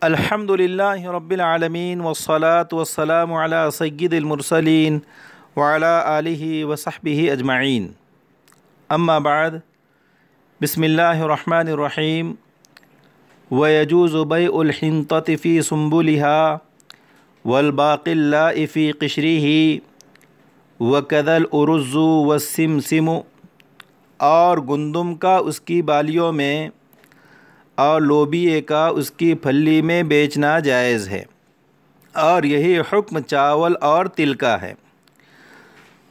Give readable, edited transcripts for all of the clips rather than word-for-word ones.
الحمدللہ رب العالمین والصلاة والسلام علی سید المرسلین وعلی آلہ وصحبہ اجمعین، اما بعد، بسم اللہ الرحمن الرحیم۔ ویجوز بیع الحنطۃ فی سنبلها والباقلاء فی قشرہ وکذا الارز والسمسم، اور گندم کا اس کی بالیوں میں اور لوبیے کا اس کی پھلی میں بیچنا جائز ہے، اور یہی حکم چاول اور تل کا ہے۔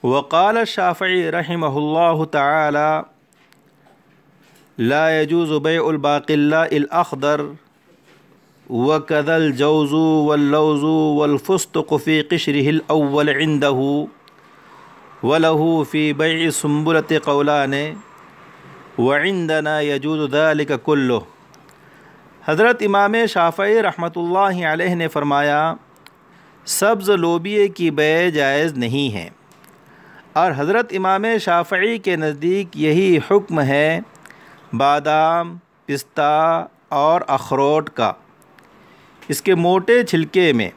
وقال الشافعی رحمہ اللہ تعالی لا يجوز بیع الباقلاء الاخضر وكذا الجوز واللوز والفستق في قشره الاول عنده وله في بيع السنبلة قولان وعندنا يجوز ذلك كله۔ حضرت امام شافعی رحمۃ اللہ علیہ نے فرمایا، سبز لوبیے کی بیع جائز نہیں ہے، اور حضرت امام شافعی کے نزدیک یہی حکم ہے بادام، پستہ اور اخروٹ کا، اس کے موٹے چھلکے میں،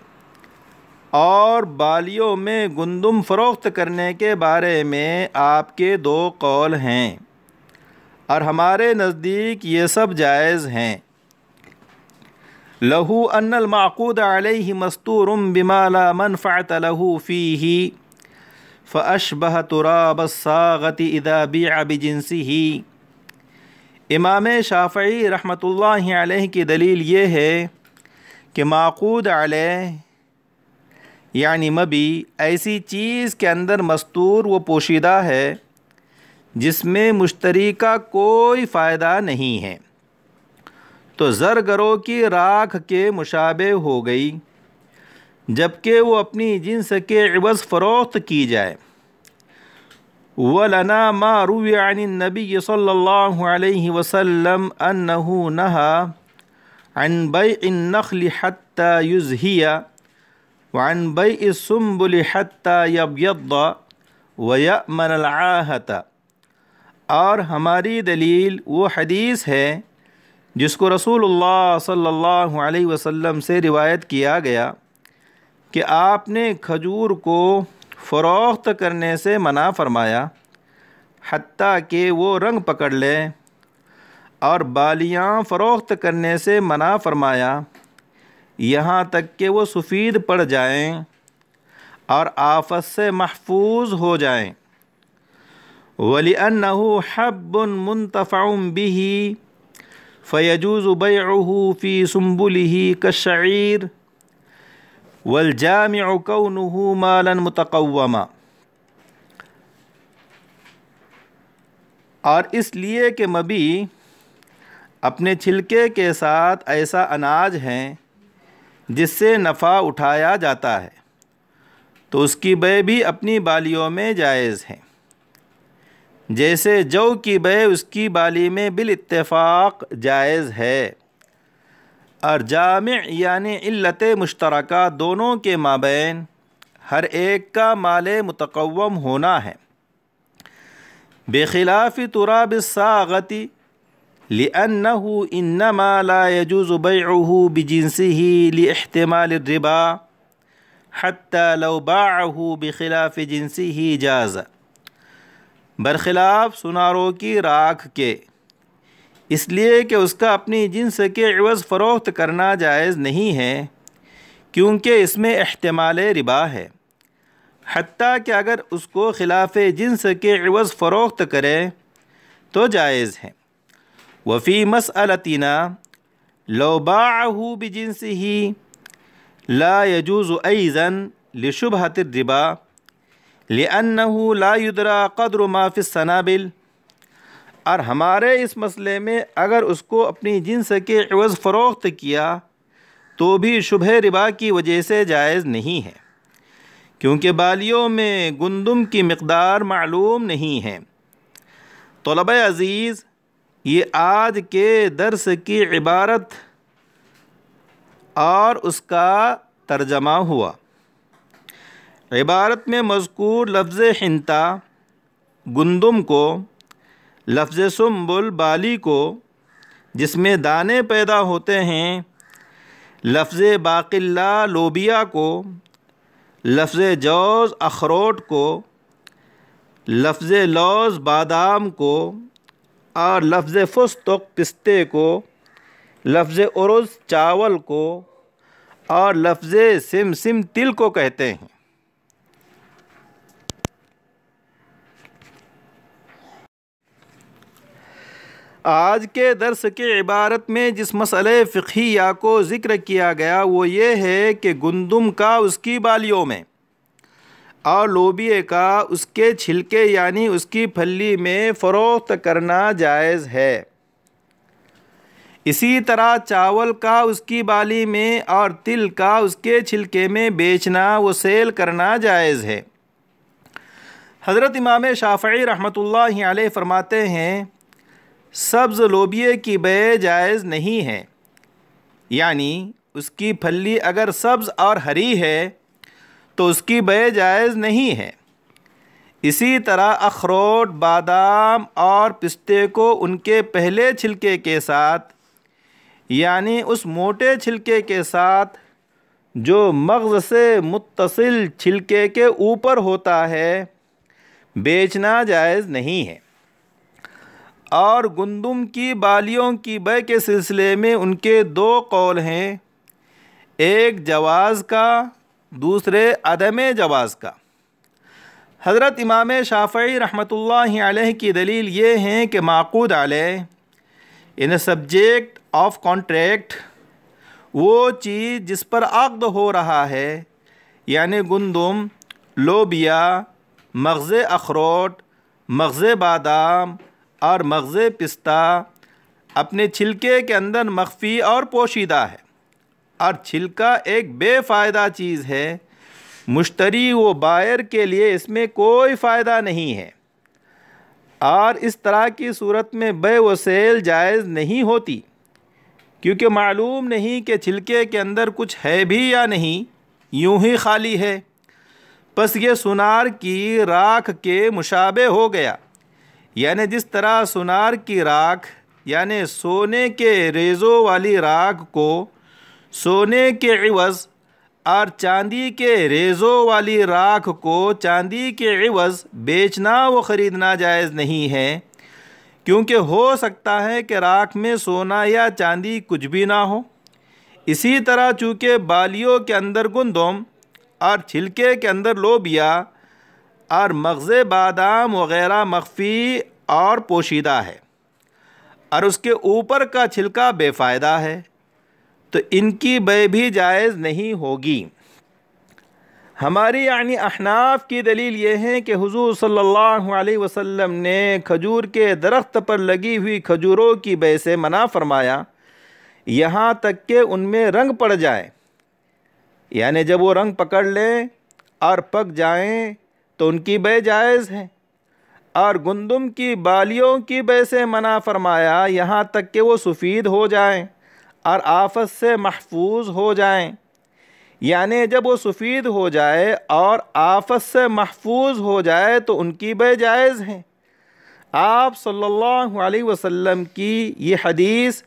اور بالیوں میں گندم فروخت کرنے کے بارے میں آپ کے دو قول ہیں، اور ہمارے نزدیک یہ سب جائز ہیں۔ لہو ان المعقود علیہ مستور بما لا منفعۃ له فیہ فاشبہ تراب الصاغۃ اذا بیع بجنسہ۔ امام شافعی رحمۃ اللہ علیہ کی دلیل یہ ہے کہ معقود علیہ یعنی مبی ایسی چیز کے اندر مستور و پوشیدہ ہے جس میں مشتری کا کوئی فائدہ نہیں ہے، تو زرگروں کی راکھ کے مشابہ ہو گئی، جبکہ وہ اپنی جنس کے عوض فروخت کی جائے۔ وَلَنَا مَا رُوِيَ عَنِ النَّبِيِّ صلی اللہ علیہ وسلم أَنَّهُ نَهَى عَنْ بَيْعِ النَّخْلِ حَتَّى يُزْهِيَ وَعَنْ بَيْعِ السُّنبُلِ حَتَّى يَبْيَضَّ وَيَأْمَنَ الْعَاهَةَ، اور ہماری دلیل وہ حدیث ہے جس کو رسول اللہ صلی اللہ علیہ وسلم سے روایت کیا گیا کہ آپ نے کھجور کو فروخت کرنے سے منع فرمایا حتیٰ کہ وہ رنگ پکڑ لے، اور بالیاں فروخت کرنے سے منع فرمایا یہاں تک کہ وہ سفید پڑ جائیں اور آفت سے محفوظ ہو جائیں۔ وَلِأَنَّهُ حَبٌّ مُنْتَفَعٌ بِهِ فَيَجُوزُ بَيْعُهُ فِي سُنبُلِهِ كَالشَّعِيرِ وَالْجَامِعُ كَوْنُهُ مَالًا مُتَقَوَّمًا، اور اس لیے کہ مبی اپنے چھلکے کے ساتھ ایسا اناج ہے جس سے نفع اٹھایا جاتا ہے، تو اس کی بیع بھی اپنی بالیوں میں جائز ہے، جیسے جو کی بیع اس کی بالی میں بالاتفاق جائز ہے، اور جامع یعنی علت مشترکہ دونوں کے مابین ہر ایک کا مال متقوم ہونا ہے، بخلاف تراب الصاغۃ لأنه انما لا يجوز بیعه بجنسه لاحتمال الربا حتى لو باعه بخلاف جنسه جاز، برخلاف سناروں کی راکھ کے، اس لیے کہ اس کا اپنی جنس کے عوض فروخت کرنا جائز نہیں ہے، کیونکہ اس میں احتمال ربا ہے، حتیٰ کہ اگر اس کو خلاف جنس کے عوض فروخت کرے تو جائز ہے۔ وفی مسئلتنا لو باعه بجنسه لا يجوز أيضا لشبهة الربا لأنه لا يدرى قدر ما في السنابل، اور ہمارے اس مسئلے میں اگر اس کو اپنی جنس کے عوض فروخت کیا تو بھی شبہ ربا کی وجہ سے جائز نہیں ہے، کیونکہ بالیوں میں گندم کی مقدار معلوم نہیں ہے۔ طلبہ عزیز، یہ آج کے درس کی عبارت اور اس کا ترجمہ ہوا۔ عبارت میں مذکور لفظ حنطہ گندم کو، لفظ سنبل بالی کو جس میں دانے پیدا ہوتے ہیں، لفظ باقلہ لوبیا کو، لفظ جوز اخروٹ کو، لفظ لوز بادام کو، اور لفظ فستق پستے کو، لفظ ارز چاول کو، اور لفظ سمسم تل کو کہتے ہیں۔ آج کے درس کی عبارت میں جس مسئلہ فقہیہ کو ذکر کیا گیا وہ یہ ہے کہ گندم کا اس کی بالیوں میں اور لوبیے کا اس کے چھلکے یعنی اس کی پھلی میں فروخت کرنا جائز ہے۔ اسی طرح چاول کا اس کی بالی میں اور تل کا اس کے چھلکے میں بیچنا و سیل کرنا جائز ہے۔ حضرت امام شافعی رحمۃ اللہ علیہ فرماتے ہیں سبز لوبیے کی بیع جائز نہیں ہے، یعنی اس کی پھلی اگر سبز اور ہری ہے تو اس کی بیع جائز نہیں ہے۔ اسی طرح اخروٹ بادام اور پستے کو ان کے پہلے چھلکے کے ساتھ یعنی اس موٹے چھلکے کے ساتھ جو مغز سے متصل چھلکے کے اوپر ہوتا ہے بیچنا جائز نہیں ہے۔ اور گندم کی بالیوں کی بیع کے سلسلے میں ان کے دو قول ہیں، ایک جواز کا، دوسرے عدم جواز کا۔ حضرت امام شافعی رحمۃ اللہ علیہ کی دلیل یہ ہے کہ معقود علیہ ان سبجیکٹ آف کانٹریکٹ وہ چیز جس پر عقد ہو رہا ہے، یعنی گندم، لوبیا، مغز اخروٹ، مغز بادام اور مغز پستہ اپنے چھلکے کے اندر مخفی اور پوشیدہ ہے، اور چھلکا ایک بے فائدہ چیز ہے، مشتری و بائر کے لیے اس میں کوئی فائدہ نہیں ہے، اور اس طرح کی صورت میں بیع و سیل جائز نہیں ہوتی، کیونکہ معلوم نہیں کہ چھلکے کے اندر کچھ ہے بھی یا نہیں، یوں ہی خالی ہے، پس یہ سونار کی راکھ کے مشابہ ہو گیا، یعنی جس طرح سونار کی راکھ یعنی سونے کے ریزوں والی راکھ کو سونے کے عوض اور چاندی کے ریزوں والی راکھ کو چاندی کے عوض بیچنا و خریدنا جائز نہیں ہے، کیونکہ ہو سکتا ہے کہ راکھ میں سونا یا چاندی کچھ بھی نہ ہو۔ اسی طرح چونکہ بالیوں کے اندر گندم اور چھلکے کے اندر لوبیا اور مغز بادام وغیرہ مخفی اور پوشیدہ ہے، اور اس کے اوپر کا چھلکا بے فائدہ ہے، تو ان کی بیع بھی جائز نہیں ہوگی۔ ہماری یعنی احناف کی دلیل یہ ہے کہ حضور صلی اللہ علیہ وسلم نے کھجور کے درخت پر لگی ہوئی کھجوروں کی بیع سے منع فرمایا یہاں تک کہ ان میں رنگ پڑ جائے، یعنی جب وہ رنگ پکڑ لیں اور پک جائیں تو ان کی بیع جائز ہے، اور گندم کی بالیوں کی بیع سے منع فرمایا یہاں تک کہ وہ سفید ہو جائیں اور آفت سے محفوظ ہو جائیں، یعنی جب وہ سفید ہو جائے اور آفت سے محفوظ ہو جائے تو ان کی بیع جائز ہے۔ آپ صلی اللہ علیہ وسلم کی یہ حدیث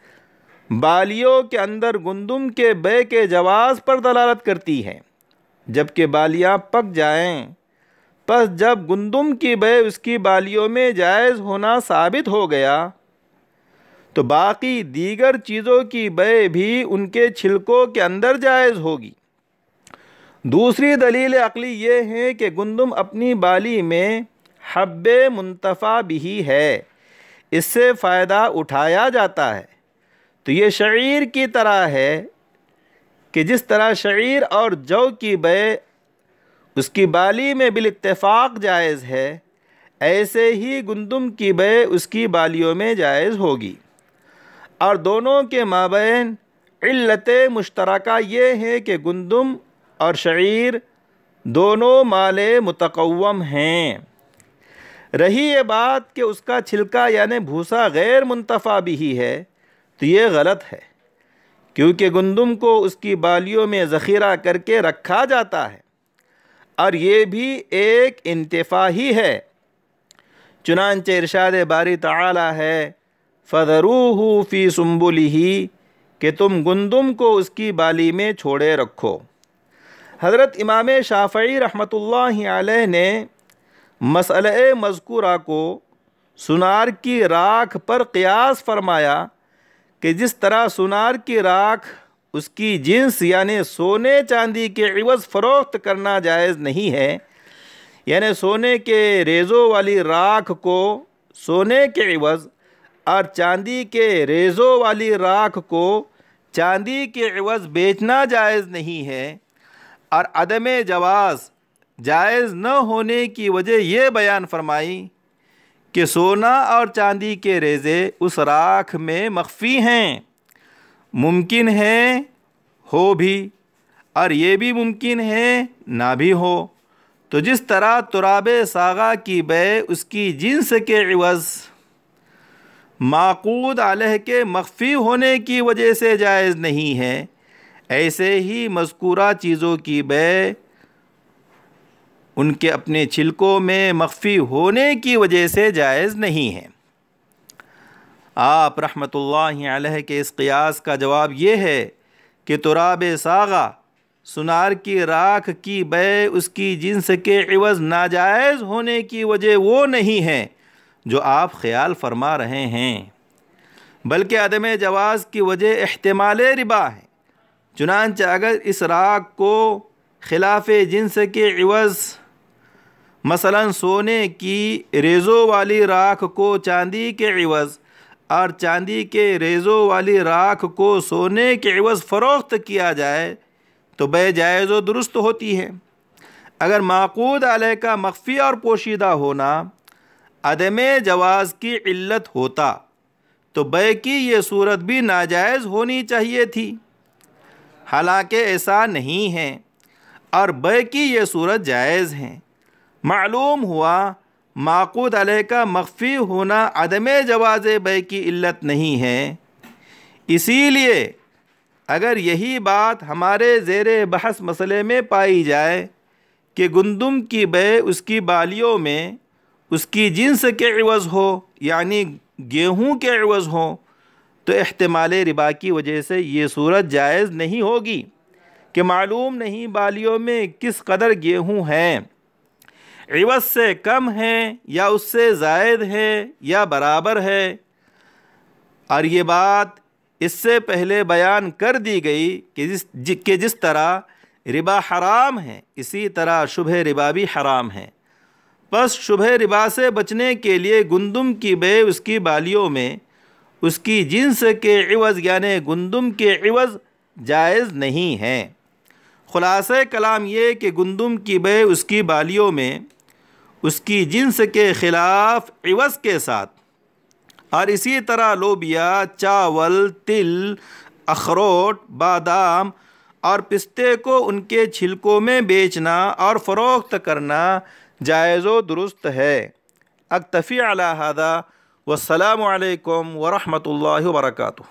بالیوں کے اندر گندم کے بیع کے جواز پر دلالت کرتی ہے، جبکہ بالیاں پک جائیں، پس جب گندم کی بیع اس کی بالیوں میں جائز ہونا ثابت ہو گیا تو باقی دیگر چیزوں کی بیع بھی ان کے چھلکوں کے اندر جائز ہوگی۔ دوسری دلیل عقلی یہ ہے کہ گندم اپنی بالی میں حب منتفع بھی ہے، اس سے فائدہ اٹھایا جاتا ہے، تو یہ شعیر کی طرح ہے کہ جس طرح شعیر اور جو کی بیع اس کی بالی میں بالاتفاق جائز ہے، ایسے ہی گندم کی بیع اس کی بالیوں میں جائز ہوگی، اور دونوں کے مابین علت مشترکہ یہ ہے کہ گندم اور شعیر دونوں مال متقوم ہیں۔ رہی یہ بات کہ اس کا چھلکا یعنی بھوسا غیر منتفع بھی ہے تو یہ غلط ہے، کیونکہ گندم کو اس کی بالیوں میں ذخیرہ کر کے رکھا جاتا ہے، اور یہ بھی ایک انتفاع ہی ہے۔ چنانچہ ارشاد باری تعالی ہے فَذَرُوهُ فِي سُنبُلِهِ کہ تم گندم کو اس کی بالی میں چھوڑے رکھو۔ حضرت امام شافعی رحمۃ اللہ علیہ نے مسئلہ مذکورہ کو سنار کی راکھ پر قیاس فرمایا کہ جس طرح سنار کی راکھ اس کی جنس یعنی سونے چاندی کے عوض فروخت کرنا جائز نہیں ہے، یعنی سونے کے ریزوں والی راکھ کو سونے کے عوض اور چاندی کے ریزوں والی راکھ کو چاندی کے عوض بیچنا جائز نہیں ہے، اور عدم جواز جائز نہ ہونے کی وجہ یہ بیان فرمائی کہ سونا اور چاندی کے ریزے اس راکھ میں مخفی ہیں، ممکن ہے ہو بھی اور یہ بھی ممکن ہے نہ بھی ہو۔ تو جس طرح تراب ساغہ کی بیع اس کی جنس کے عوض معقود علیہ کے مخفی ہونے کی وجہ سے جائز نہیں ہے، ایسے ہی مذکورہ چیزوں کی بیع ان کے اپنے چھلکوں میں مخفی ہونے کی وجہ سے جائز نہیں ہے۔ آپ رحمۃ اللہ علیہ کے اس قیاس کا جواب یہ ہے کہ تراب ساغہ سنار کی راکھ کی بیع اس کی جنس کے عوض ناجائز ہونے کی وجہ وہ نہیں ہے جو آپ خیال فرما رہے ہیں، بلکہ عدم جواز کی وجہ احتمال ربا ہے۔ چنانچہ اگر اس راکھ کو خلاف جنس کے عوض مثلا سونے کی ریزوں والی راکھ کو چاندی کے عوض اور چاندی کے ریزوں والی راکھ کو سونے کے عوض فروخت کیا جائے تو بیع جائز و درست ہوتی ہے۔ اگر معقود علیہ کا مخفی اور پوشیدہ ہونا عدم جواز کی علت ہوتا تو بیع کی یہ صورت بھی ناجائز ہونی چاہیے تھی، حالانکہ ایسا نہیں ہے اور بیع کی یہ صورت جائز ہے۔ معلوم ہوا معقود علیہ کا مخفی ہونا عدم جواز بیع کی علت نہیں ہے۔ اسی لیے اگر یہی بات ہمارے زیر بحث مسئلے میں پائی جائے کہ گندم کی بیع اس کی بالیوں میں اس کی جنس کے عوض ہو یعنی گیہوں کے عوض ہو تو احتمال ربا کی وجہ سے یہ صورت جائز نہیں ہوگی کہ معلوم نہیں بالیوں میں کس قدر گیہوں ہیں، عوض سے کم ہے یا اس سے زائد ہے یا برابر ہے، اور یہ بات اس سے پہلے بیان کر دی گئی کہ جس طرح ربا حرام ہے اسی طرح شبہ ربا بھی حرام ہے۔ بس شبہ ربا سے بچنے کے لیے گندم کی بیع اس کی بالیوں میں اس کی جنس کے عوض یعنی گندم کے عوض جائز نہیں ہے۔ خلاصہ کلام یہ کہ گندم کی بیع اس کی بالیوں میں اس کی جنس کے خلاف عوض کے ساتھ، اور اسی طرح لوبیا، چاول، تل، اخروٹ، بادام اور پستے کو ان کے چھلکوں میں بیچنا اور فروخت کرنا جائز و درست ہے۔ اکتفی علی ھذا والسلام علیکم ورحمۃ اللہ وبرکاتہ۔